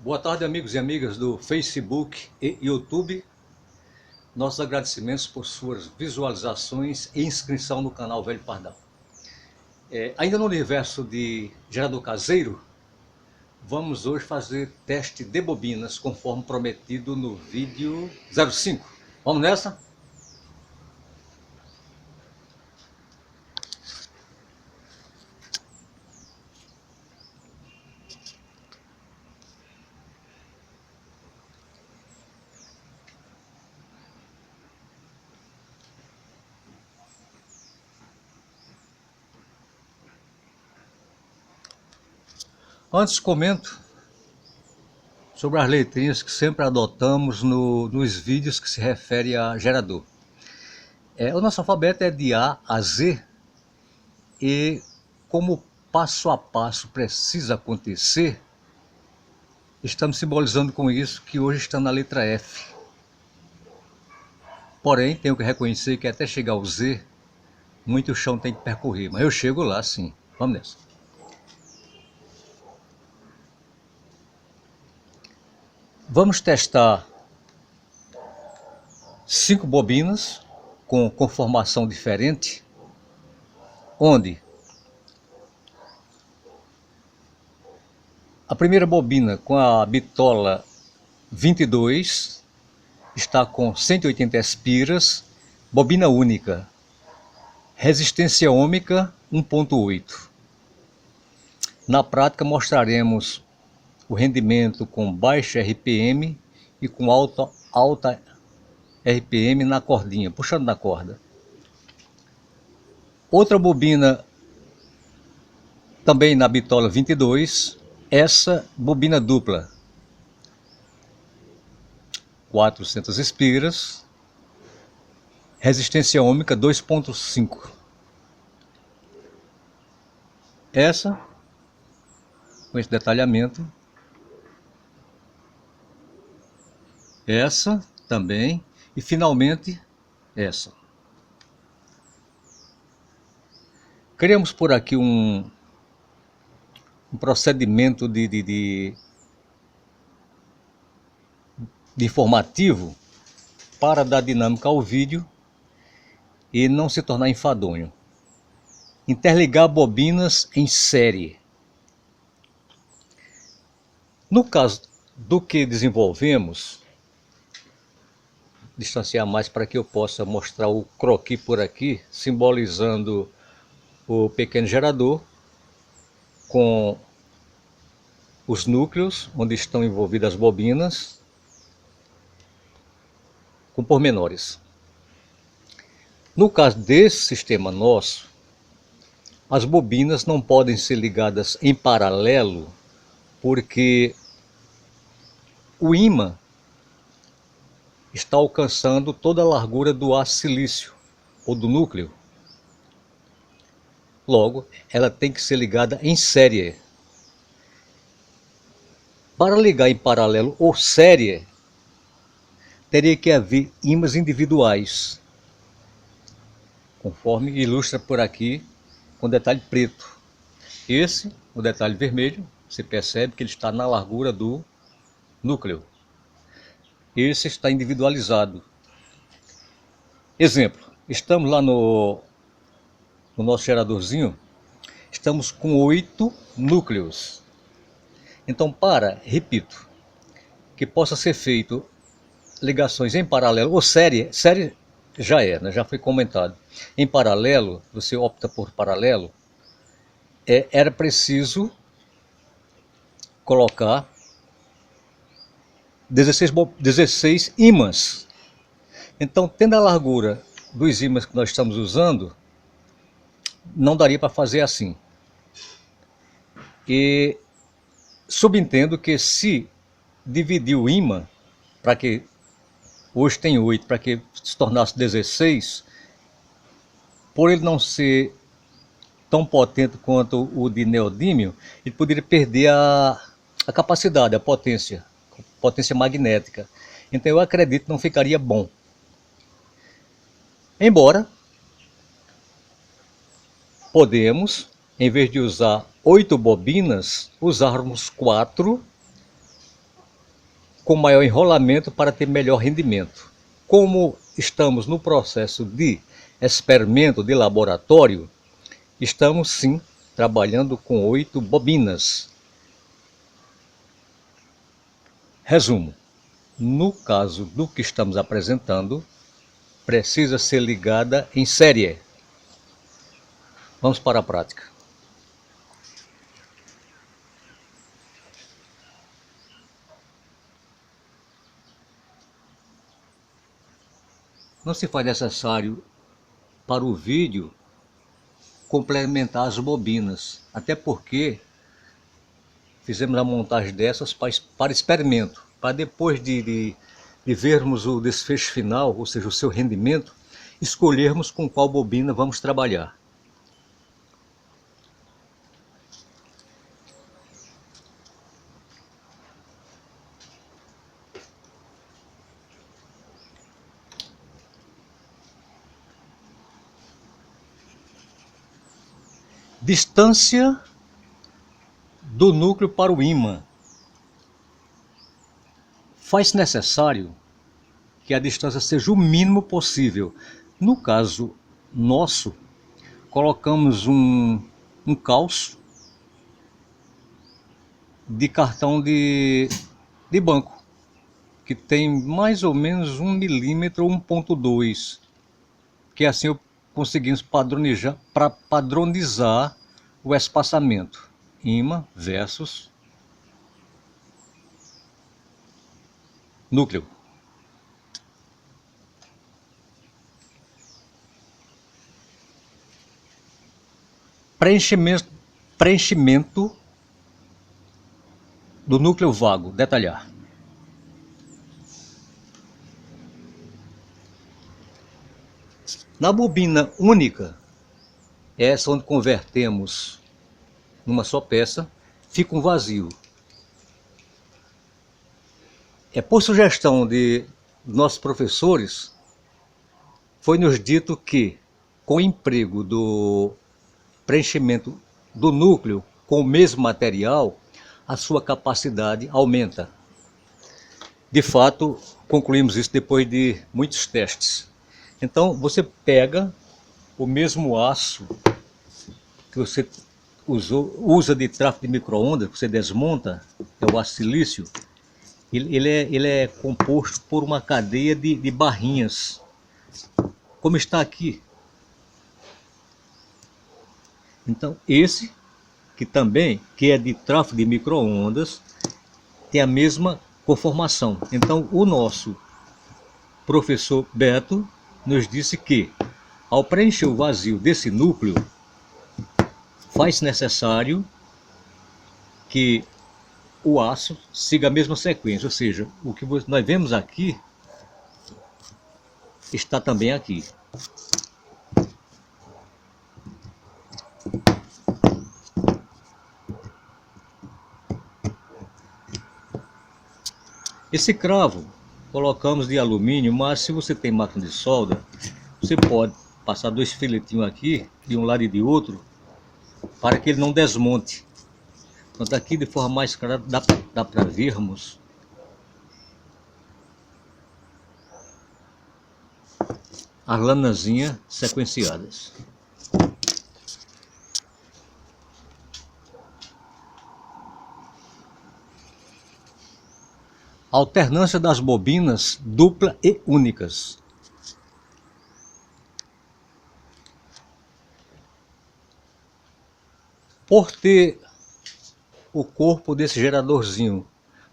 Boa tarde, amigos e amigas do Facebook e YouTube. Nossos agradecimentos por suas visualizações e inscrição no canal Velho Pardal. Ainda no universo de gerador caseiro, vamos hoje fazer teste de bobinas, conforme prometido no vídeo 05. Vamos nessa? Antes comento sobre as letrinhas que sempre adotamos nos vídeos que se refere a gerador. O nosso alfabeto é de A a Z e como passo a passo precisa acontecer, estamos simbolizando com isso que hoje está na letra F. Porém, tenho que reconhecer que até chegar ao Z, muito chão tem que percorrer, mas eu chego lá sim. Vamos nessa. Vamos testar 5 bobinas com conformação diferente, onde a primeira bobina com a bitola 22 está com 180 espiras, bobina única, resistência ohmica 1.8. Na prática mostraremos o rendimento com baixa RPM e com alta RPM na cordinha, puxando na corda. Outra bobina também na bitola 22, essa bobina dupla, 400 espiras, resistência ohmica 2.5. Essa, com esse detalhamento, essa também, e finalmente essa. Criamos por aqui um procedimento de informativo para dar dinâmica ao vídeo e não se tornar enfadonho. Interligar bobinas em série. No caso do que desenvolvemos, distanciar mais para que eu possa mostrar o croquis por aqui, simbolizando o pequeno gerador com os núcleos onde estão envolvidas as bobinas com pormenores. No caso desse sistema nosso, as bobinas não podem ser ligadas em paralelo porque o ímã está alcançando toda a largura do aço silício ou do núcleo. Logo, ela tem que ser ligada em série. Para ligar em paralelo ou série, teria que haver ímãs individuais, conforme ilustra por aqui com detalhe preto. Esse, o detalhe vermelho, você percebe que ele está na largura do núcleo. Esse está individualizado. Exemplo, estamos lá no nosso geradorzinho, estamos com 8 núcleos. Então, repito, que possa ser feito ligações em paralelo ou série já é, né? Já foi comentado. Em paralelo, você opta por paralelo, era preciso colocar 16 ímãs. Então, tendo a largura dos ímãs que nós estamos usando, não daria para fazer assim. E subentendo que se dividir o ímã, para que hoje tem 8, para que se tornasse 16, por ele não ser tão potente quanto o de neodímio, ele poderia perder a capacidade, a potência magnética. Então eu acredito que não ficaria bom. Embora podemos, em vez de usar 8 bobinas, usarmos 4 com maior enrolamento para ter melhor rendimento. Como estamos no processo de experimento de laboratório, estamos sim trabalhando com 8 bobinas. Resumo: no caso do que estamos apresentando, precisa ser ligada em série. Vamos para a prática. Não se faz necessário para o vídeo complementar as bobinas, até porque fizemos a montagem dessas para experimento, para depois de vermos o desfecho final, ou seja, o seu rendimento, escolhermos com qual bobina vamos trabalhar. Distância do núcleo para o ímã. Faz necessário que a distância seja o mínimo possível. No caso nosso, colocamos um calço de cartão de banco, que tem mais ou menos 1 milímetro ou 1,2, que assim conseguimos padronizar o espaçamento ímã versus núcleo. Preenchimento do núcleo vago, detalhar. Na bobina única, essa onde convertemos numa só peça, fica um vazio. Por sugestão de nossos professores, foi nos dito que, com o emprego do preenchimento do núcleo com o mesmo material, a sua capacidade aumenta. De fato, concluímos isso depois de muitos testes. Então, você pega o mesmo aço que você usa de tráfego de micro-ondas, que você desmonta, é o aço silício. Ele é composto por uma cadeia de barrinhas, como está aqui. Então, esse, que é de tráfego de micro-ondas, tem a mesma conformação. Então, o nosso professor Beto nos disse que, ao preencher o vazio desse núcleo, faz necessário que o aço siga a mesma sequência, ou seja, o que nós vemos aqui está também aqui. Esse cravo colocamos de alumínio, mas se você tem máquina de solda, você pode passar 2 filetinhos aqui, de um lado e de outro, para que ele não desmonte. Então aqui de forma mais clara dá para vermos as lâminazinhas sequenciadas. Alternância das bobinas dupla e únicas. Por ter o corpo desse geradorzinho,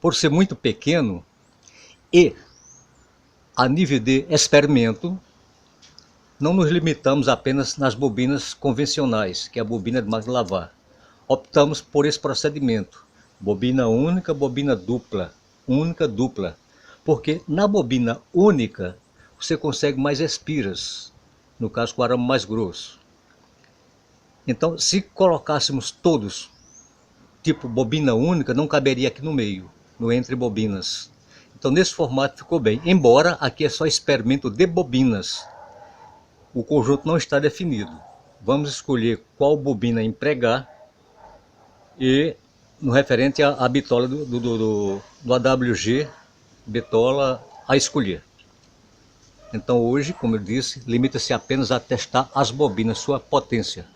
por ser muito pequeno e a nível de experimento, não nos limitamos apenas nas bobinas convencionais, que é a bobina de máquina de lavar. Optamos por esse procedimento, bobina única, bobina dupla, única, dupla, porque na bobina única você consegue mais espiras, no caso com o arame mais grosso. Então, se colocássemos todos tipo bobina única, não caberia aqui no meio, no entre bobinas. Então, nesse formato ficou bem, embora aqui é só experimento de bobinas. O conjunto não está definido. Vamos escolher qual bobina empregar e no referente à bitola do AWG, bitola a escolher. Então hoje, como eu disse, limita-se apenas a testar as bobinas, sua potência.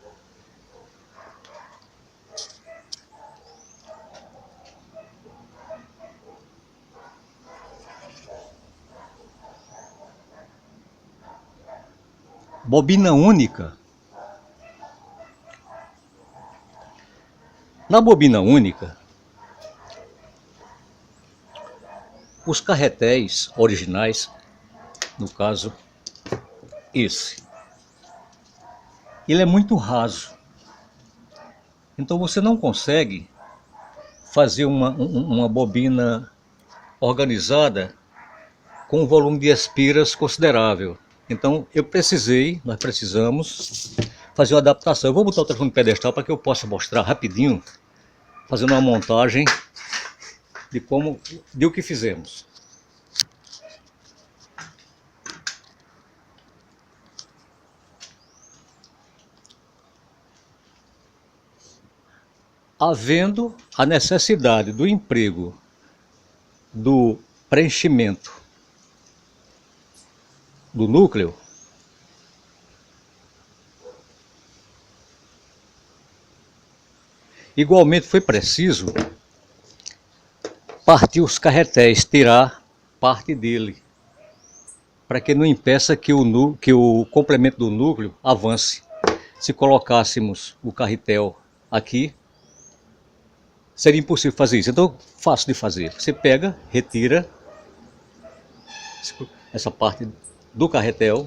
Bobina única. Na bobina única, os carretéis originais, no caso esse, ele é muito raso. Então você não consegue fazer uma bobina organizada com um volume de espiras considerável. Então nós precisamos fazer uma adaptação. Eu vou botar o telefone no pedestal para que eu possa mostrar rapidinho, fazendo uma montagem de o que fizemos. Havendo a necessidade do emprego do preenchimento do núcleo, igualmente foi preciso partir os carretéis, tirar parte dele, para que não impeça que o complemento do núcleo avance. Se colocássemos o carretel aqui, seria impossível fazer isso. Então, fácil de fazer. Você pega, retira essa parte do carretel.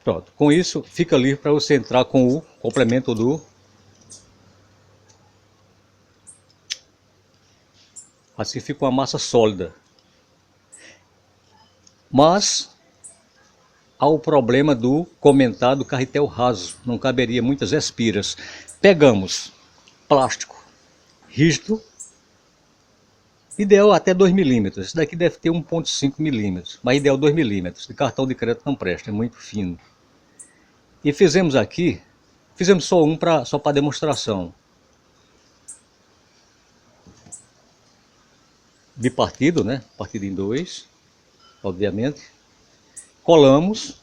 Pronto. Com isso, fica livre para você entrar com o complemento do... Assim fica uma massa sólida. Mas há o problema do comentado carretel raso. Não caberia muitas espiras. Pegamos plástico rígido, ideal até 2 milímetros. Esse daqui deve ter 1,5 milímetros, mas ideal 2 milímetros. De cartão de crédito não presta, é muito fino. E fizemos só um só para demonstração. Bipartido, né? Partido em 2, obviamente. Colamos.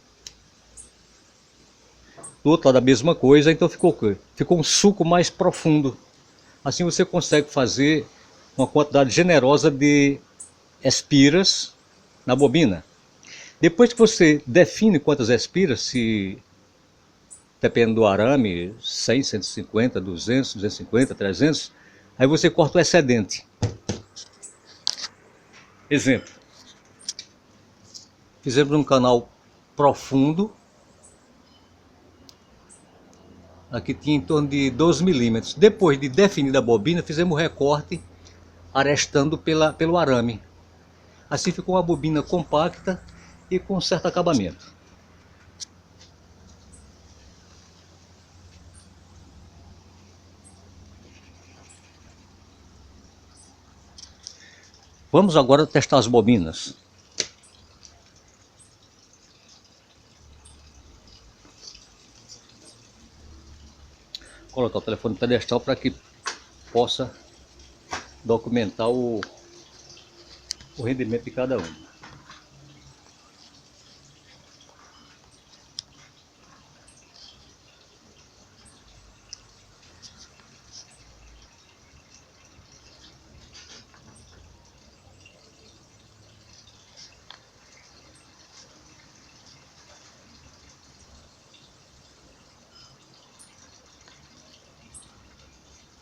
Do outro lado a mesma coisa, então ficou um suco mais profundo. Assim você consegue fazer uma quantidade generosa de espiras na bobina. Depois que você define quantas espiras, se dependendo do arame, 100, 150, 200, 250, 300, aí você corta o excedente. Exemplo. Fizemos um canal profundo. Aqui tinha em torno de 12 milímetros. Depois de definida a bobina, fizemos o recorte arestando pelo arame. Assim ficou uma bobina compacta e com certo acabamento. Vamos agora testar as bobinas. Colocar o telefone pedestal para que possa documentar o rendimento de cada uma.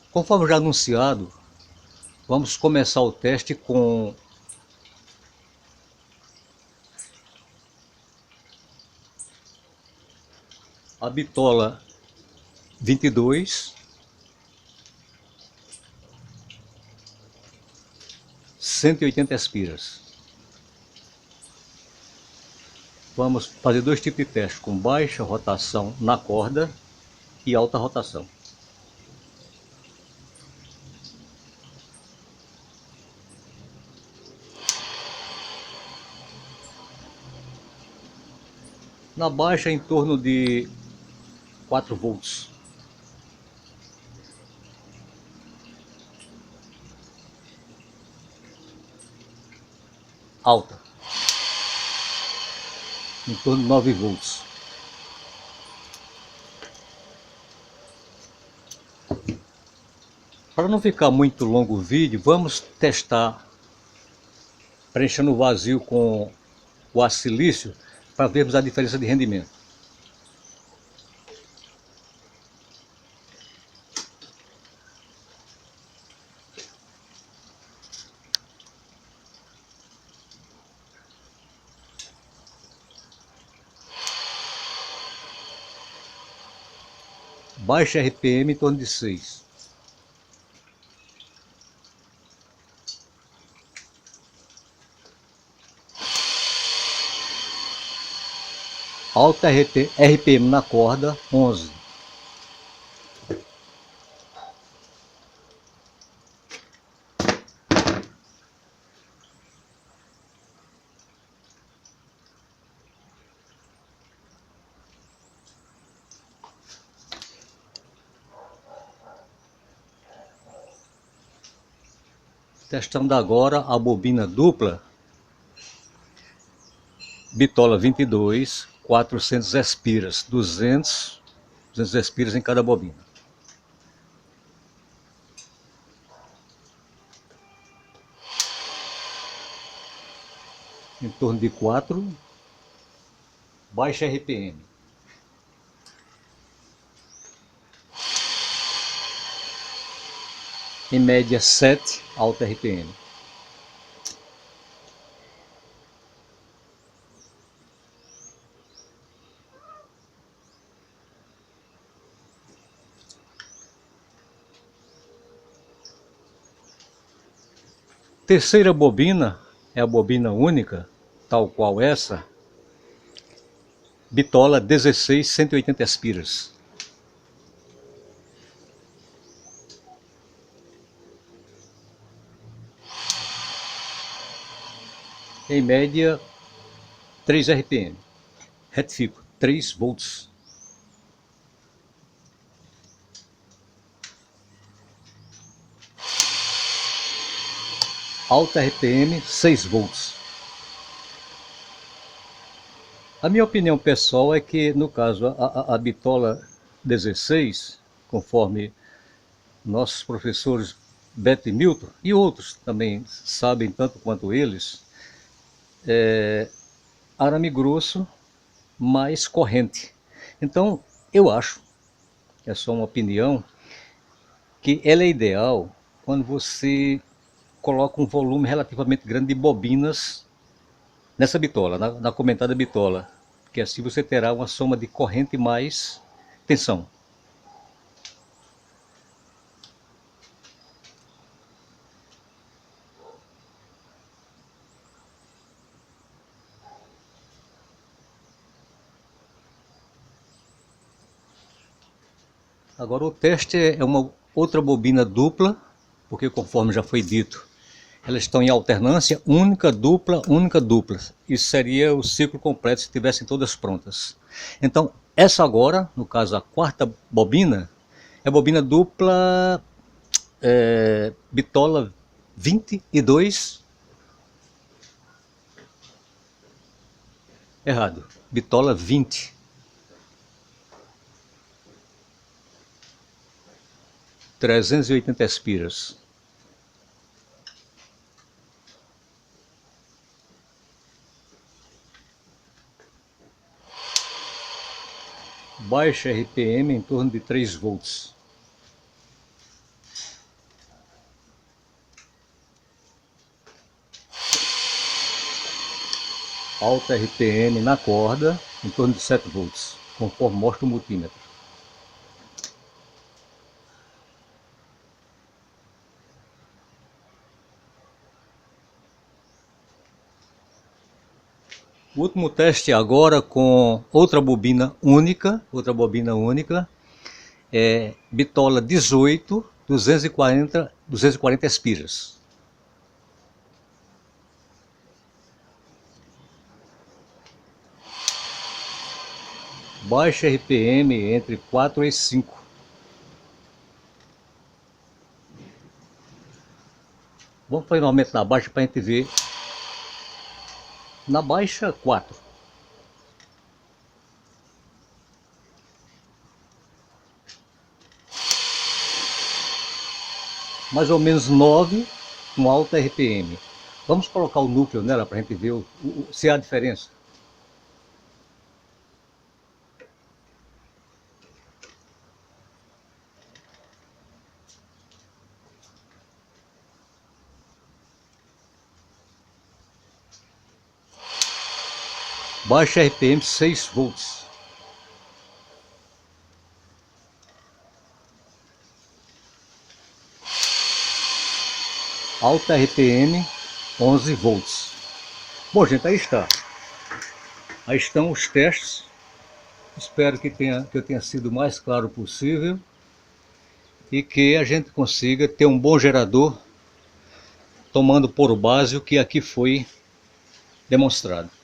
Conforme já anunciado, vamos começar o teste com a bitola 22, 180 espiras. Vamos fazer dois tipos de teste, com baixa rotação na corda e alta rotação. Na baixa em torno de 4 volts. Alta, em torno de 9 volts. Para não ficar muito longo o vídeo, vamos testar preenchendo o vazio com o aço silício para vermos a diferença de rendimento. Baixa RPM em torno de 6. Alta RPM na corda, 11. Testando agora a bobina dupla Bitola 22, 400 espiras, 200 espiras em cada bobina. Em torno de 4, baixa RPM. Em média 7, alta RPM. Terceira bobina é a bobina única, tal qual essa, Bitola 16, 180 espiras. Em média 3 RPM. Retifico, 3 volts. Alta RPM, 6 volts. A minha opinião pessoal é que, no caso, a Bitola 16, conforme nossos professores Beto e Milton, e outros também sabem tanto quanto eles, arame grosso mais corrente. Então, eu acho, é só uma opinião, que ela é ideal quando você coloca um volume relativamente grande de bobinas nessa bitola, na comentada bitola, que assim você terá uma soma de corrente mais tensão. Agora o teste é uma outra bobina dupla, porque conforme já foi dito, elas estão em alternância única, dupla, única, dupla. Isso seria o ciclo completo se tivessem todas prontas. Então, essa agora, no caso a quarta bobina, é a bobina dupla Bitola 22. Errado. Bitola 20. Trezentos e 380 espiras. Baixa RPM em torno de 3 volts. Alta RPM na corda em torno de 7 volts, conforme mostra o multímetro. O último teste agora com outra bobina única, é Bitola 18, 240 espiras. Baixa RPM entre 4 e 5. Vamos fazer um aumento na baixa para a gente ver. Na baixa, 4. Mais ou menos 9 com alta RPM. Vamos colocar o núcleo nela para a gente ver se há diferença. Baixa RPM 6 volts. Alta RPM 11 volts. Bom, gente, aí está. Aí estão os testes. Espero que eu tenha sido o mais claro possível e que a gente consiga ter um bom gerador tomando por base o que aqui foi demonstrado.